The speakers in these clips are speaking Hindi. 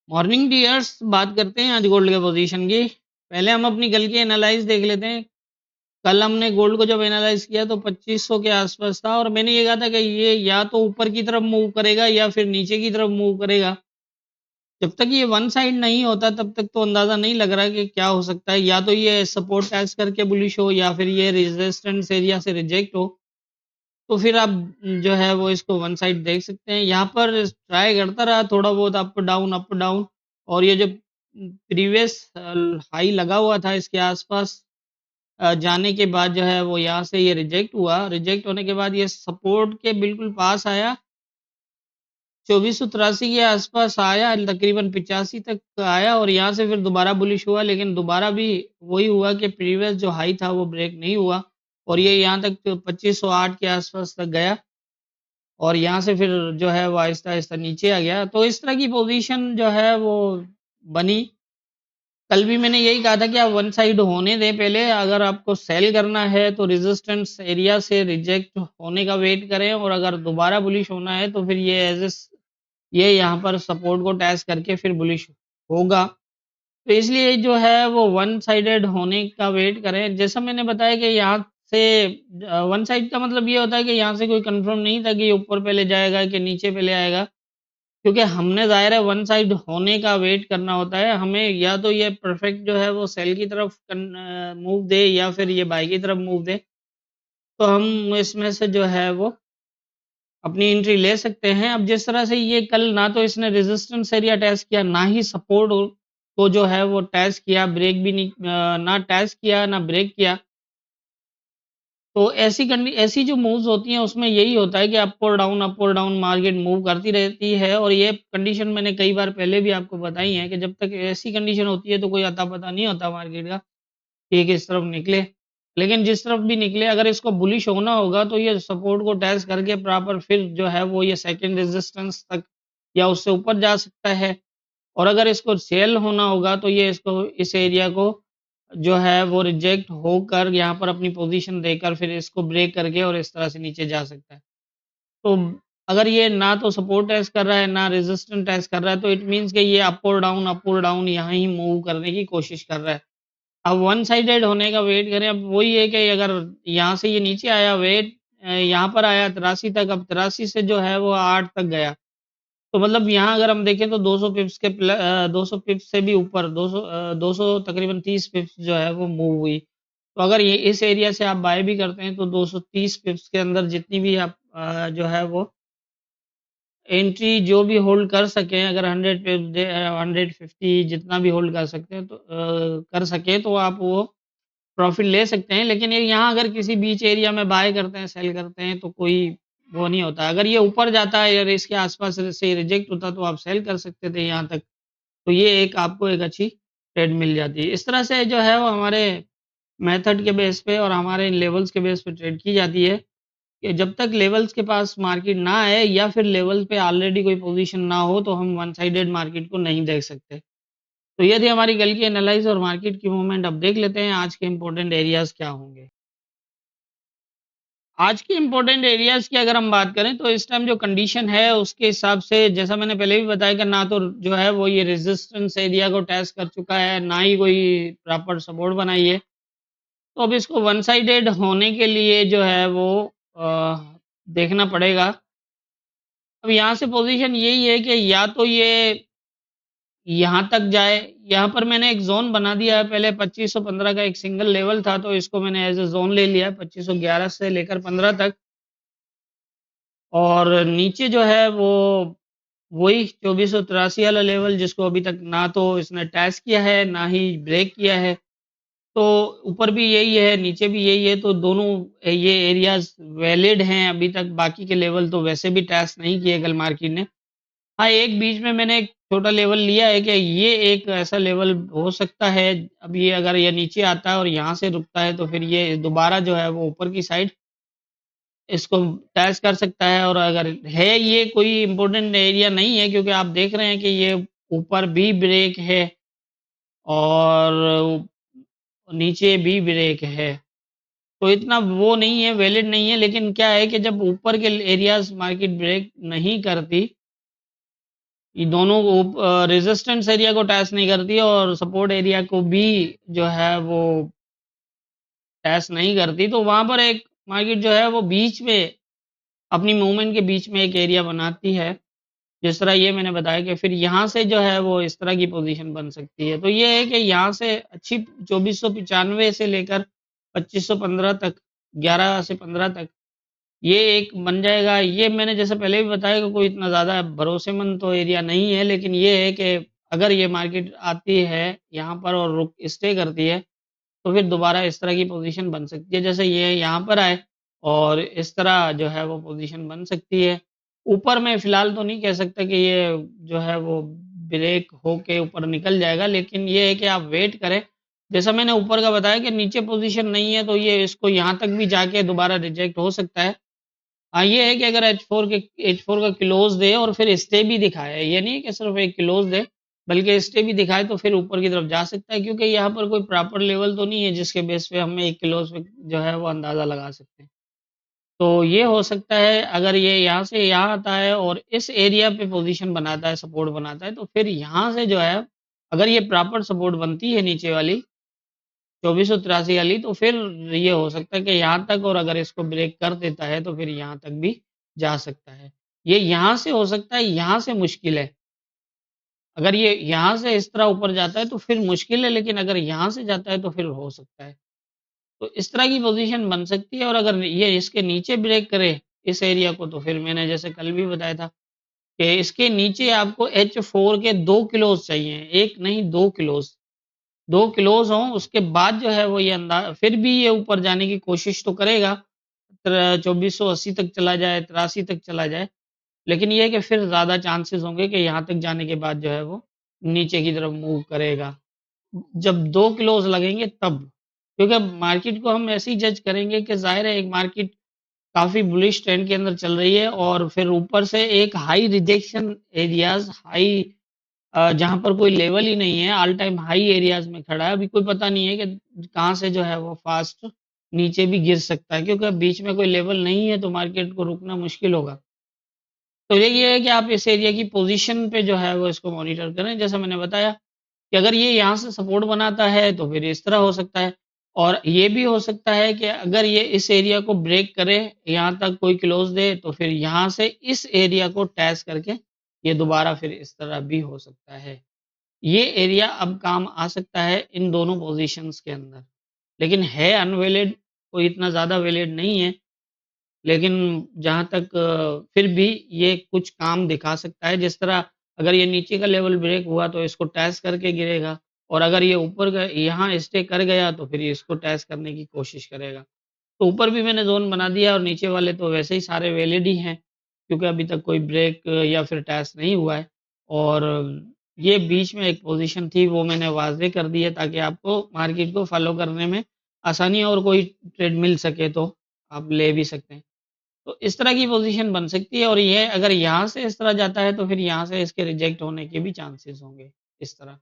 मॉर्निंग डियर्स, बात करते हैं आज गोल्ड के पोजीशन की। पहले हम अपनी कल की एनालाइज देख लेते हैं। कल हमने गोल्ड को जब एनालाइज किया तो 2500 के आसपास था और मैंने ये कहा था कि ये या तो ऊपर की तरफ मूव करेगा या फिर नीचे की तरफ मूव करेगा। जब तक ये वन साइड नहीं होता तब तक तो अंदाजा नहीं लग रहा कि क्या हो सकता है। या तो ये सपोर्ट टेस्ट करके बुलिश हो या फिर ये रेजिस्टेंस एरिया से रिजेक्ट हो। तो फिर आप जो है वो इसको वन साइड देख सकते हैं। यहाँ पर ट्राई करता रहा थोड़ा बहुत अप डाउन और ये जो प्रीवियस हाई लगा हुआ था इसके आसपास जाने के बाद जो है वो यहाँ से ये रिजेक्ट हुआ। रिजेक्ट होने के बाद ये सपोर्ट के बिल्कुल पास आया, 2483 के आसपास आया, तकरीबन 85 तक आया और यहाँ से फिर दोबारा बुलिश हुआ, लेकिन दोबारा भी वही हुआ कि प्रीवियस जो हाई था वो ब्रेक नहीं हुआ और ये यहाँ तक 2508 के आसपास तक गया और यहाँ से फिर जो है वो आहिस्ता-आहिस्ता नीचे आ गया। तो इस तरह की पोज़ीशन जो है वो बनी। कल भी मैंने यही कहा था कि आप वन साइड होने दें पहले। अगर आपको सेल करना है तो रेजिस्टेंस एरिया से रिजेक्ट होने का वेट करें और अगर दोबारा बुलिश होना है तो फिर ये ये यहाँ पर सपोर्ट को टेस्ट करके फिर बुलिश होगा। तो इसलिए जो है वो वन साइडेड होने का वेट करें। जैसा मैंने बताया कि यहाँ से वन साइड का मतलब ये होता है कि यहाँ से कोई कंफर्म नहीं था कि ये ऊपर पहले जाएगा कि नीचे पहले आएगा। क्योंकि हमने ज़ाहिर है वन साइड होने का वेट करना होता है। हमें या तो ये परफेक्ट जो है वो सेल की तरफ मूव दे या फिर ये बाय की तरफ मूव दे। तो हम इसमें से जो है वो अपनी एंट्री ले सकते हैं। अब जिस तरह से ये कल ना तो इसने रेजिस्टेंस एरिया टेस्ट किया, ना ही सपोर्ट को जो है वो टेस्ट किया, ब्रेक भी नहीं ना टेस्ट किया, ना ब्रेक किया। तो ऐसी जो मूव्स होती हैं उसमें यही होता है कि अप और डाउन मार्केट मूव करती रहती है और ये कंडीशन मैंने कई बार पहले भी आपको बताई है कि जब तक ऐसी कंडीशन होती है तो कोई अता-पता नहीं होता मार्केट का कि किस तरफ निकले। लेकिन जिस तरफ भी निकले अगर इसको बुलिश होना होगा तो ये सपोर्ट को टेस्ट करके प्रॉपर फिर जो है वो ये सेकंड रेजिस्टेंस तक या उससे ऊपर जा सकता है। और अगर इसको सेल होना होगा तो ये इसको इस एरिया को जो है वो रिजेक्ट होकर यहाँ पर अपनी पोजीशन देकर फिर इसको ब्रेक करके और इस तरह से नीचे जा सकता है। तो अगर ये ना तो सपोर्ट टेस्ट कर रहा है, ना रेजिस्टेंस टेस्ट कर रहा है तो इट मीन्स कि ये अप और डाउन यहाँ ही मूव करने की कोशिश कर रहा है। अब वन साइडेड होने का वेट करें। अब वही है कि अगर यहाँ से ये नीचे आया वेट यहाँ पर आया 83 तक, अब 83 से जो है वो 8 तक गया। तो मतलब यहाँ अगर हम देखें तो 200 पिप्स 200 पिप्स से भी ऊपर 200 तकरीबन 30 पिप्स जो है वो मूव हुई। तो अगर ये इस एरिया से आप बाय भी करते हैं तो 230 पिप्स के अंदर जितनी भी आप जो है वो एंट्री जो भी होल्ड कर सकें, अगर 100 पिप्स 150 जितना भी होल्ड कर सकते हैं तो कर सकें तो आप वो प्रॉफ़िट ले सकते हैं। लेकिन ये यहाँ अगर किसी बीच एरिया में बाय करते हैं, सेल करते हैं तो कोई वो नहीं होता। अगर ये ऊपर जाता है या इसके आस-पास से रिजेक्ट होता तो आप सेल कर सकते थे यहाँ तक। तो ये एक आपको एक अच्छी ट्रेड मिल जाती है। इस तरह से जो है वो हमारे मेथड के बेस पे और हमारे लेवल्स के बेस पे ट्रेड की जाती है कि जब तक लेवल्स के पास मार्केट ना आए या फिर लेवल पे ऑलरेडी कोई पोज़ीशन ना हो तो हम वन साइडेड मार्केट को नहीं देख सकते। तो ये थी हमारी कल की एनालाइज़ और मार्केट की मूवमेंट। अब देख लेते हैं आज के इम्पोर्टेंट एरियाज़ क्या होंगे। आज के इम्पोर्टेंट एरियाज़ की अगर हम बात करें तो इस टाइम जो कंडीशन है उसके हिसाब से जैसा मैंने पहले भी बताया कि ना तो जो है वो ये रेजिस्टेंस एरिया को टेस्ट कर चुका है, ना ही कोई प्रॉपर सपोर्ट बनाई है। तो अब इसको वन साइडेड होने के लिए जो है वो देखना पड़ेगा। अब यहाँ से पोज़ीशन यही है कि या तो ये यहाँ तक जाए। यहाँ पर मैंने एक ज़ोन बना दिया है। पहले 2515 का एक सिंगल लेवल था तो इसको मैंने एज़ अ ज़ोन ले लिया है 2511 से लेकर 15 तक। और नीचे जो है वो वही 2483 वाला लेवल जिसको अभी तक ना तो इसने टेस्ट किया है, ना ही ब्रेक किया है। तो ऊपर भी यही है, नीचे भी यही है, तो दोनों ये एरियाज़ वैलिड हैं अभी तक। बाकी के लेवल तो वैसे भी टेस्ट नहीं किए कल मार्केट ने। हाँ, एक बीच में मैंने एक छोटा लेवल लिया है कि ये एक ऐसा लेवल हो सकता है। अब ये अगर ये नीचे आता है और यहाँ से रुकता है तो फिर ये दोबारा जो है वो ऊपर की साइड इसको टेस्ट कर सकता है। और अगर है ये कोई इम्पोर्टेंट एरिया नहीं है क्योंकि आप देख रहे हैं कि ये ऊपर भी ब्रेक है और नीचे भी ब्रेक है। तो इतना वो नहीं है, वैलिड नहीं है। लेकिन क्या है कि जब ऊपर के एरियाज़ मार्केट ब्रेक नहीं करती ये दोनों रेजिस्टेंस एरिया को टेस्ट नहीं करती है और सपोर्ट एरिया को भी जो है वो टेस्ट नहीं करती, तो वहां पर एक मार्केट जो है वो बीच में अपनी मूवमेंट के बीच में एक एरिया बनाती है, जिस तरह ये मैंने बताया कि फिर यहाँ से जो है वो इस तरह की पोजीशन बन सकती है। तो ये है कि यहाँ से अच्छी 2495 से लेकर 2515 तक, 11 से 15 तक ये एक बन जाएगा। ये मैंने जैसे पहले भी बताया कि कोई इतना ज़्यादा भरोसेमंद तो एरिया नहीं है, लेकिन ये है कि अगर ये मार्केट आती है यहाँ पर और रुक स्टे करती है, तो फिर दोबारा इस तरह की पोजीशन बन सकती है। जैसे ये यहाँ पर आए और इस तरह जो है वो पोजीशन बन सकती है। ऊपर मैं फ़िलहाल तो नहीं कह सकता कि ये जो है वो ब्रेक होके ऊपर निकल जाएगा, लेकिन ये है कि आप वेट करें। जैसा मैंने ऊपर का बताया कि नीचे पोजीशन नहीं है, तो ये इसको यहाँ तक भी जाके दोबारा रिजेक्ट हो सकता है। हाँ, ये है कि अगर H4 का क्लोज़ दे और फिर स्टे भी दिखाए, ये नहीं है कि सिर्फ़ एक क्लोज़ दे, बल्कि स्टे भी दिखाए तो फिर ऊपर की तरफ जा सकता है, क्योंकि यहाँ पर कोई प्रॉपर लेवल तो नहीं है जिसके बेस पे हम एक क्लोज़ पे जो है वो अंदाज़ा लगा सकते हैं। तो ये हो सकता है अगर ये यहाँ से यहाँ आता है और इस एरिया पे पोज़ीशन बनाता है, सपोर्ट बनाता है, तो फिर यहाँ से जो है अगर ये प्रॉपर सपोर्ट बनती है नीचे वाली 2483 वाली, तो फिर ये हो सकता है कि यहाँ तक, और अगर इसको ब्रेक कर देता है तो फिर यहाँ तक भी जा सकता है। ये यहाँ से हो सकता है, यहाँ से मुश्किल है। अगर ये यहाँ से इस तरह ऊपर जाता है तो फिर मुश्किल है, लेकिन अगर यहाँ से जाता है तो फिर हो सकता है। तो इस तरह की पोज़ीशन बन सकती है, और अगर ये इसके नीचे ब्रेक करे इस एरिया को, तो फिर मैंने जैसे कल भी बताया था कि इसके नीचे आपको H4 के 2 क्लोज़ चाहिए, 1 नहीं 2 क्लोज़। 2 क्लोज़ हों, उसके बाद जो है वो ये फिर भी ये ऊपर जाने की कोशिश तो करेगा, 2480 तक चला जाए, 83 तक चला जाए, लेकिन ये है कि फिर ज़्यादा चांसेस होंगे कि यहाँ तक जाने के बाद जो है वो नीचे की तरफ मूव करेगा। जब 2 क्लोज़ लगेंगे तब, क्योंकि अब मार्केट को हम ऐसे ही जज करेंगे कि ज़ाहिर है एक मार्केट काफ़ी बुलिश ट्रेंड के अंदर चल रही है, और फिर ऊपर से एक हाई रिजेक्शन एरियाज़, हाई जहाँ पर कोई लेवल ही नहीं है, ऑल टाइम हाई एरियाज़ में खड़ा है। अभी कोई पता नहीं है कि कहाँ से जो है वो फ़ास्ट नीचे भी गिर सकता है, क्योंकि अब बीच में कोई लेवल नहीं है तो मार्केट को रुकना मुश्किल होगा। तो ये है कि आप इस एरिया की पोज़ीशन पे जो है वो इसको मॉनिटर करें। जैसा मैंने बताया कि अगर ये यहाँ से सपोर्ट बनाता है तो फिर इस तरह हो सकता है, और ये भी हो सकता है कि अगर ये इस एरिया को ब्रेक करे, यहाँ तक कोई क्लोज़ दे, तो फिर यहाँ से इस एरिया को टेस्ट करके ये दोबारा फिर इस तरह भी हो सकता है। ये एरिया अब काम आ सकता है इन दोनों पोज़ीशंस के अंदर, लेकिन है अनवैलिड, कोई इतना ज़्यादा वैलिड नहीं है। लेकिन जहाँ तक फिर भी ये कुछ काम दिखा सकता है, जिस तरह अगर ये नीचे का लेवल ब्रेक हुआ तो इसको टेस्ट करके गिरेगा, और अगर ये ऊपर का यहाँ स्टे कर गया तो फिर ये इसको टेस्ट करने की कोशिश करेगा। तो ऊपर भी मैंने ज़ोन बना दिया और नीचे वाले तो वैसे ही सारे वैलिड ही हैं, क्योंकि अभी तक कोई ब्रेक या फिर टेस्ट नहीं हुआ है। और ये बीच में एक पोज़ीशन थी वो मैंने वाज़ेह कर दी है, ताकि आपको मार्केट को फ़ॉलो करने में आसानी हो और कोई ट्रेड मिल सके तो आप ले भी सकते हैं। तो इस तरह की पोज़ीशन बन सकती है, और ये अगर यहाँ से इस तरह जाता है तो फिर यहाँ से इसके रिजेक्ट होने के भी चांसेस होंगे इस तरह,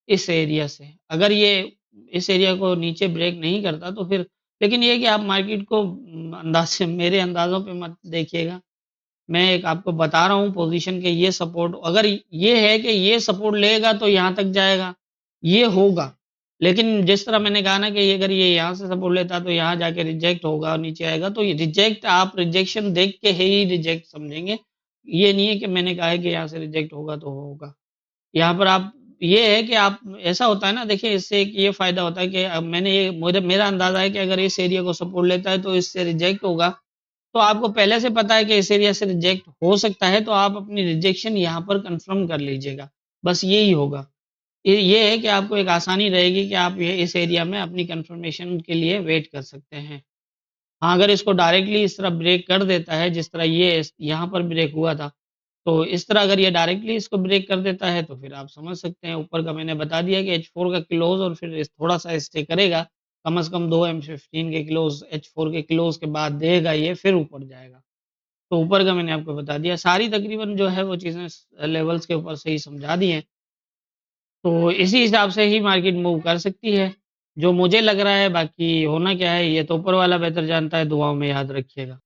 इस एरिया से। अगर ये इस एरिया को नीचे ब्रेक नहीं करता तो फिर, लेकिन ये है कि आप मार्केट को अंदाज़ से मेरे अंदाज़ों पे मत देखिएगा। मैं एक आपको बता रहा हूँ पोज़ीशन के, ये सपोर्ट अगर ये है कि ये सपोर्ट लेगा तो यहाँ तक जाएगा, ये होगा। लेकिन जिस तरह मैंने कहा ना कि ये अगर ये यहाँ से सपोर्ट लेता है तो यहाँ जाके रिजेक्ट होगा और नीचे आएगा, तो ये रिजेक्ट आप रिजेक्शन देख के ही रिजेक्ट समझेंगे। ये नहीं है कि मैंने कहा है कि यहाँ से रिजेक्ट होगा तो होगा। यहाँ पर आप, ये है कि आप, ऐसा होता है ना, देखिए इससे एक ये फ़ायदा होता है कि अब मैंने ये मेरा अंदाज़ा है कि अगर इस एरिया को सपोर्ट लेता है तो इससे रिजेक्ट होगा। तो आपको पहले से पता है कि इस एरिया से रिजेक्ट हो सकता है, तो आप अपनी रिजेक्शन यहाँ पर कन्फर्म कर लीजिएगा। बस यही होगा। ये है कि आपको एक आसानी रहेगी कि आप ये इस एरिया में अपनी कन्फर्मेशन के लिए वेट कर सकते हैं। हाँ, अगर इसको डायरेक्टली इस तरह ब्रेक कर देता है, जिस तरह ये यहाँ पर ब्रेक हुआ था, तो इस तरह अगर ये डायरेक्टली इसको ब्रेक कर देता है, तो फिर आप समझ सकते हैं, ऊपर का मैंने बता दिया कि H4 का क्लोज़ और फिर थोड़ा-सा स्टे करेगा, कम से कम 2 M15 के क्लोज़ H4 के क्लोज़ के बाद देगा ये, फिर ऊपर जाएगा। तो ऊपर का मैंने आपको बता दिया, सारी तकरीबन जो है वो चीज़ें लेवल्स के ऊपर से ही समझा दी हैं। तो इसी हिसाब से ही मार्केट मूव कर सकती है, जो मुझे लग रहा है। बाकी होना क्या है ये तो ऊपर वाला बेहतर जानता है, दुआओं में याद रखिएगा।